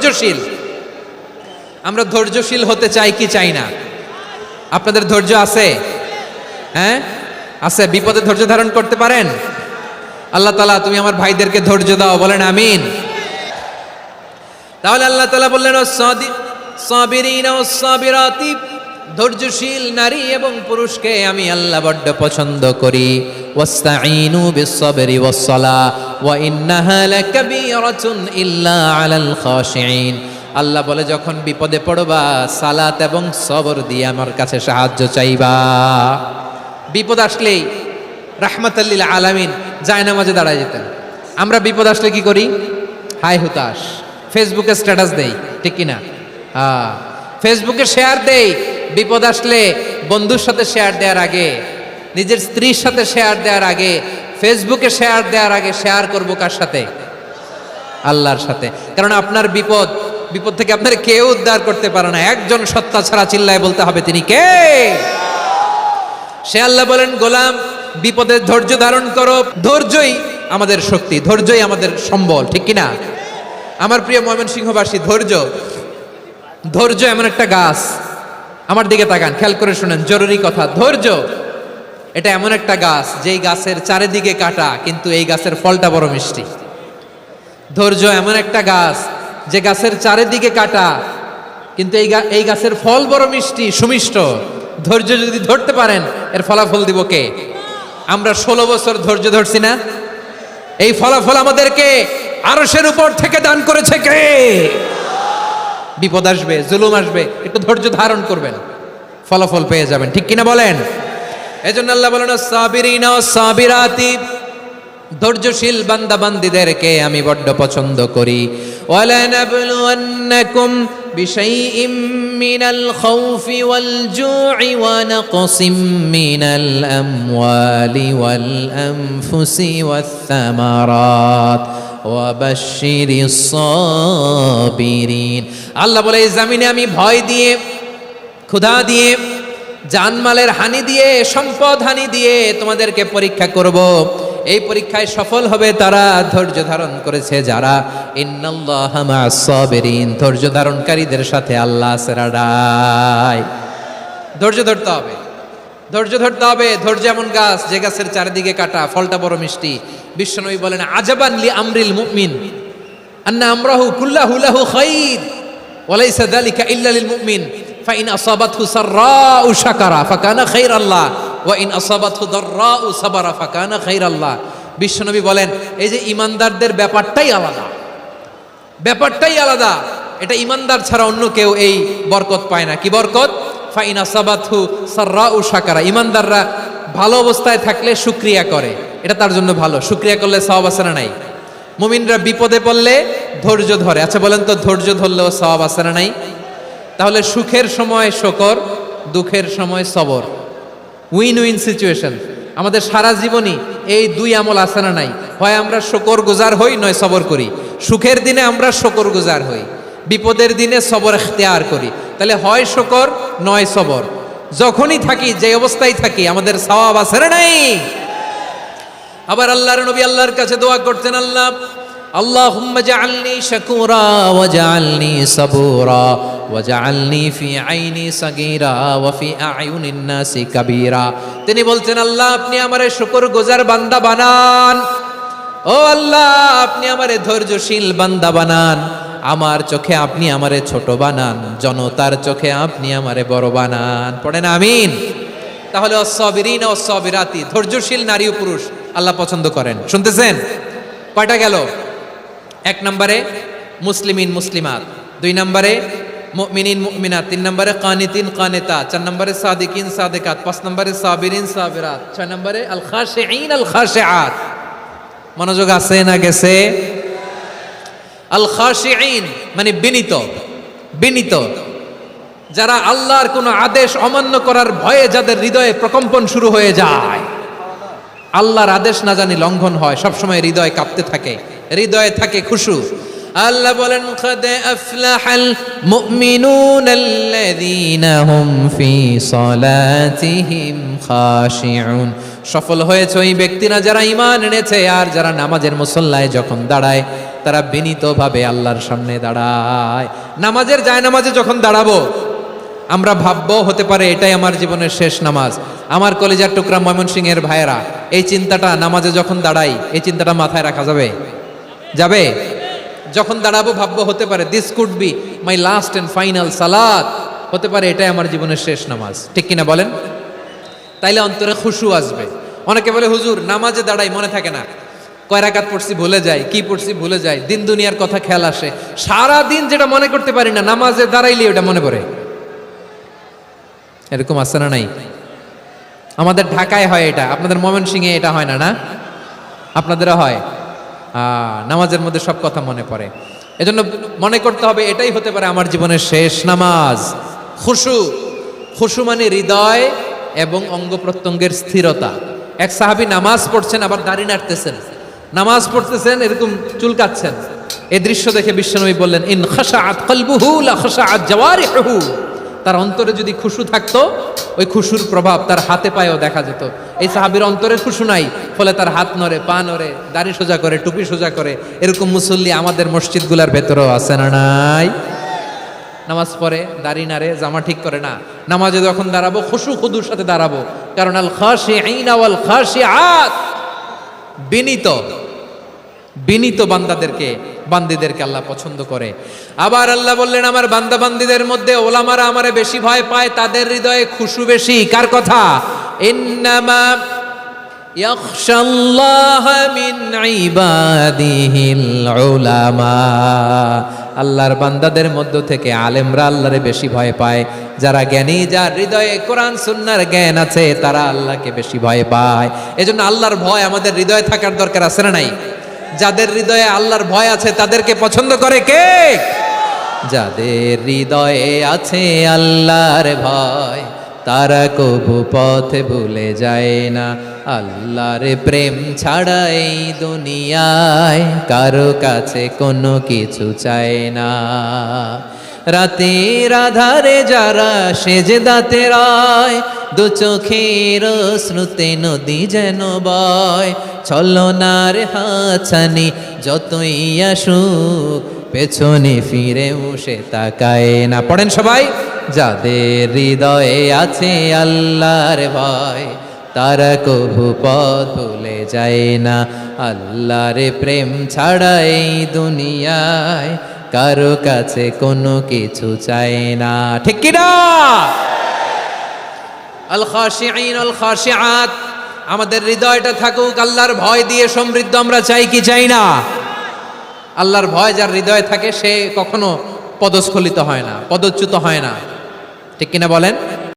ধৈর্যশীল। আমরা ধৈর্যশীল হতে চাই কি চাই না? আপনাদের ধৈর্য আছে? হ্যাঁ আছে। বিপদে ধৈর্য ধারণ করতে পারেন? আল্লাহ তাআলা তুমি আমার ভাইদেরকে ধৈর্য দাও, বলেন আমিন। তাহলে আল্লাহ তাআলা বললেন সাবিরিনা ওয়াস সাবিরাতি, ধৈর্যশীল নারী এবং পুরুষকে আমি আল্লাহ বড্ড পছন্দ করি। ওয়াস্তাঈনু বিস-সাবরি ওয়াস-সালাহ ওয়া ইন্নাহা লাকাবীরাতুন ইল্লা আলাল খাশিঈন। আল্লাহ বলে যখন বিপদে পড়বা সালাত এবং সবর দিয়ে আমার কাছে সাহায্য চাইবা। বিপদ আসলেই রাহমাতাল লিল আলামিন জায়নামাজে দাঁড়ায় যেতেন। আমরা বিপদ আসলে কি করি? হাই হুতাশ, ফেসবুকে স্ট্যাটাস দেই, ঠিক কিনা? হ্যাঁ, ফেসবুকে শেয়ার দেই। বিপদ আসলে বন্ধুর সাথে শেয়ার দেওয়ার আগে, নিজের স্ত্রীর সাথে শেয়ার দেওয়ার আগে, ফেসবুকে শেয়ার দেওয়ার আগে শেয়ার করবো কার সাথে? আল্লাহর সাথে। কারণ আপনার বিপদ থেকে আপনার কেউ উদ্ধার করতে পারে না, একজন সত্তা ছাড়া চিল্লায় বলতে হবে তিনি কে? সে আল্লাহ বলেন গোলাম বিপদের ধৈর্য ধারণ করো। ধৈর্যই আমাদের শক্তি, ধৈর্যই আমাদের সম্বল, ঠিক কিনা? আমার প্রিয় ময়মনসিংহবাসী, ধৈর্য এমন একটা গাছ। আমার দিকে তাকান, খেয়াল করে শুনেন, জরুরি কথা। ধৈর্য এটা এমন একটা গাছ যেই গাছের চারিদিকে কাটা, কিন্তু এই গাছের ফলটা বড় মিষ্টি। ধৈর্য এমন একটা গাছ যে গাছের চারিদিকে কাটা, কিন্তু এই গাছের ফল বড় মিষ্টি, সুমিষ্ট। ধৈর্য যদি ধরতে পারেন এর ফলাফল দিব কে? আমরা 16 বছর ধৈর্য ধরছি না? এই ফলাফল আমাদেরকে আরশের উপর থেকে দান করেছে কে? বিপদ আসবে, জুলুম আসবে, একটু ধৈর্য ধারণ করবেন, ফলাফল পেয়ে যাবেন, ঠিক কিনা বলেন? এজন্য আল্লাহ বলেন সাবিরিনা ওয়াস সাবিরাতি, ধৈর্যশীল বান্দা বান্দীদেরকে আমি বড্ড পছন্দ করি। ওয়ালা নাবলুওয়ান্নাকুম বিশাইইম মিনাল খাউফি ওয়াল জু'i ওয়া নাকসিম মিনাল আমওয়ালি ওয়াল আনফুসি ওয়াস সামারাত ওয়া বাশশিরিস সাবিরিন। আল্লাহ বলে এই জমিনে আমি ভয় দিয়ে, ক্ষুধা দিয়ে, জানমালের হানি দিয়ে, সম্পদ হানি দিয়ে তোমাদেরকে পরীক্ষা করব। এই পরীক্ষায় সফল হবে তারা ধৈর্য ধারণ করেছে যারা। ইন্নাল্লাহা মা'আস সাবিরিন, ধৈর্য ধারণকারীদের সাথে আল্লাহ আছে রাডাই। ধৈর্য ধরতে হবে, ধৈর্য ধরতে হবে। ধৈর্য এমন গাছ যে গাছের চারিদিকে কাটা, ফলটা বড় মিষ্টি। বিশ্বনবী বলেন আজাবান লি আমরিল মুমিন আন্না আমরাহু কুল্লাহু লাহু খাইর ওয়া লাইসা যালিকা ইল্লা লিল মুমিন ফাইন আসাবাতহু সাররাউ শাকারা ফাকানা খাইরাল্লাহ ওয়া ইন আসাবাতহু দাররাউ সাবারা ফাকানা খাইরাল্লাহ। বিশ্বনবী বলেন এই যে ইমানদারদের ব্যাপারটাই আলাদা, ব্যাপারটাই আলাদা। এটা ইমানদার ছাড়া অন্য কেউ এই বরকত পায় না। কি বরকত? ফাইন আসাবাতহু সাররাউ শাকারা, ইমানদাররা ভালো অবস্থায় থাকলে শুকরিয়া করে, এটা তার জন্য ভালো। শুকরিয়া করলে সওয়াব আছে না নাই? মুমিনরা বিপদে পড়লে ধৈর্য ধরে। আচ্ছা বলেন তো, ধৈর্য ধরলেও সওয়াব আছে না নাই? তাহলে সুখের সময় শুকর, দুঃখের সময় সবর, উইন উইন সিচুয়েশন। আমাদের সারা জীবনই এই দুই আমল আছে না নাই? হয় আমরা শুকর গুজার হই, নয় সবর করি। সুখের দিনে আমরা শুকর গুজার হই, বিপদের দিনে সবর ইখতিয়ার করি। তাহলে হয় শুকর নয় সবর। যখনই থাকি, যে অবস্থায় থাকি, আমাদের সওয়াব আছে না নাই? আবার আল্লাহর নবী আল্লাহর কাছে দোয়া করতেন, আল্লাহুম্মা জাআলনি শাকুরা ওয়া জাআলনি সাবুরা ওয়া জাআলনি ফি আইনি সাগীরা ওয়া ফি আয়ুনিন নাসি কাবীরা। তিনি বলতেন আল্লাহ আপনি আমারে শুকরগুজার বান্দা বানান, ও আল্লাহ আপনি আমারে ধৈর্যশীল বান্দা বানান, আমার চোখে আপনি আমারে ছোট বানান, জনতার চোখে আপনি আমারে বড় বানান। পড়েন আমিন। তাহলে আস-সাবিরিনা ওয়াস-সাবিরাতি, ধৈর্যশীল নারী ও পুরুষ আল্লাহ পছন্দ করেন। শুনতেছেন? কয়টা গেল? 1 নম্বরে মুসলিমিন মুসলিমাত, 2 নম্বরে মুমিনিন মুমিনাত, 3 নম্বরে কানিতিন কানিতাত, 4 নম্বরে সাদিকিন সাদিকাত, 5 নম্বরে সাবিরিন সাবিরাত, 6 নম্বরে আল খাশিঈন আল খাশিআত। মনোযোগ আছে না গেছে? আল খাশিঈন মানে বিনীত, বিনীত, যারা আল্লাহর কোনো আদেশ অমান্য করার ভয়ে যাদের হৃদয়ে প্রকম্পন শুরু হয়ে যায়, আল্লাহর আদেশ না জানি লঙ্ঘন হয়, সবসময় হৃদয় কাঁপতে থাকে, হৃদয়ে থাকে খুশু। আল্লাহ বলেন কাদ আফলাহাল মুমিনুনাল্লাযীনা হুম ফি সালাতিহিম খাশিউন। সফল হয়েছে ওই ব্যক্তিরা যারা ঈমান এনেছে আর যারা নামাজের মুসল্লায় যখন দাঁড়ায় তারা বিনীতভাবে আল্লাহর সামনে দাঁড়ায়। নামাজের জায়নামাজে যখন দাঁড়াবো আমরা ভাববো হতে পারে এটাই আমার জীবনের শেষ নামাজ। আমার কলিজার টুকরা ময়মনসিংহের ভাইয়েরা, এই চিন্তাটা নামাজে যখন দাঁড়াই, এই চিন্তাটা মাথায় রাখা যাবে? যাবে? যখন দাঁড়াবো ভাববো হতে পারে this could be my last and final সালাত, হতে পারে এটাই আমার জীবনের শেষ নামাজ, ঠিক কিনা বলেন? তাইলে অন্তরে খুশু আসবে। অনেকে বলে হুজুর নামাজে দাঁড়াই মনে থাকে না, কয় রাকাত পড়ছি ভুলে যাই, কি পড়ছি ভুলে যাই, দিন দুনিয়ার কথা খেয়াল আসে, সারা দিন যেটা মনে করতে পারি না নামাজে দাঁড়াইলে ওটা মনে পড়ে। এরকম আছে না নাই? আমাদের ঢাকায় হয় এটা, আপনাদের ময়মনসিংহে এটা হয় না? না আপনাদেরও হয়? নামাজের মধ্যে সব কথা মনে পড়ে। এজন্য মনে করতে হবে এটাই হতে পারে আমার জীবনের শেষ নামাজ। খুশু, খুশু মানে হৃদয় এবং অঙ্গ প্রত্যঙ্গের স্থিরতা। এক সাহাবী নামাজ পড়ছেন আবার দাড়ি নাড়তেছেন, নামাজ পড়তেছেন এরকম চুলকাচ্ছেন। এই দৃশ্য দেখে বিশ্বনবী বললেন ইন খাশাআত কলবুহু লা খাশাআত জাওয়ারিহু, তার অন্তরে যদি খুশু থাকতো ওই খুশুর প্রভাব তার হাতে পায়েও দেখা যেত। এই সাহাবীর অন্তরে খুশু নাই, ফলে তার হাত নড়ে, পা নড়ে, দাড়ি সোজা করে, টুপি সোজা করে। এরকম মুসল্লি আমাদের মসজিদগুলোর ভেতরেও আছে না নাই? নামাজ পড়ে, দাড়ি নাড়ে, জামা ঠিক করে না। নামাজে যখন দাঁড়াবো খুশু খুদুর সাথে দাঁড়াবো, কারণ আল খাশিঈনা ওয়াল খাশিআত, বিনীত বিনীত বান্দিদেরকে আল্লাহ পছন্দ করে। আবার আল্লাহ বললেন আমার বান্দা বান্দিদের মধ্যে ওলামারা আমারে বেশি ভয় পায়, তাদের হৃদয়ে খুশু বেশি। কার কথা? ইন্নামা ইয়াখশাল্লাহ মিন ইবাদিহিল উলামা, আল্লাহর বান্দাদের মধ্য থেকে আলেমরা আল্লাহরে বেশি ভয় পায়। যারা জ্ঞানী, যার হৃদয়ে কোরআন সুন্নাহর জ্ঞান আছে, তারা আল্লাহকে বেশি ভয় পায়। এজন্য আল্লাহর ভয় আমাদের হৃদয়ে থাকার দরকার আছে না নাই? যাদের হৃদয়ে আল্লাহর ভয় আছে তাদেরকে পছন্দ করে কে? যাদের হৃদয়ে আছে আল্লাহর ভয়, তারা কবু পথ ভুলে যায় না। আল্লাহর প্রেম ছাড়া এই দুনিয়ায় কারো কাছে কোনো কিছু চায় না। রাতের আধারে যারা সেজদাতে রয়, দু চোখের শ্রুতে নদী যেন বয়। ছলনার হাতছানি যতই আসুক, পেছনে ফিরেও সে তাকায় না। পড়েন সবাই। যাদের হৃদয়ে আছে আল্লাহর ভয়, তারা কবু পথ ভুলে যায় না। আল্লাহর প্রেম ছাড়া এই দুনিয়ায় কারো কাছে কোনো কিছু চায় না, ঠিক কি না? আল খাশিঈন আল খাশিআত, আমাদের হৃদয়টা থাকুক আল্লাহর ভয় দিয়ে সমৃদ্ধ। আমরা চাই কি চাই না? আল্লাহর ভয় যার হৃদয়ে থাকে সে কখনো পদস্খলিত হয় না, পদচ্যুত হয় না, ঠিক কিনা বলেন?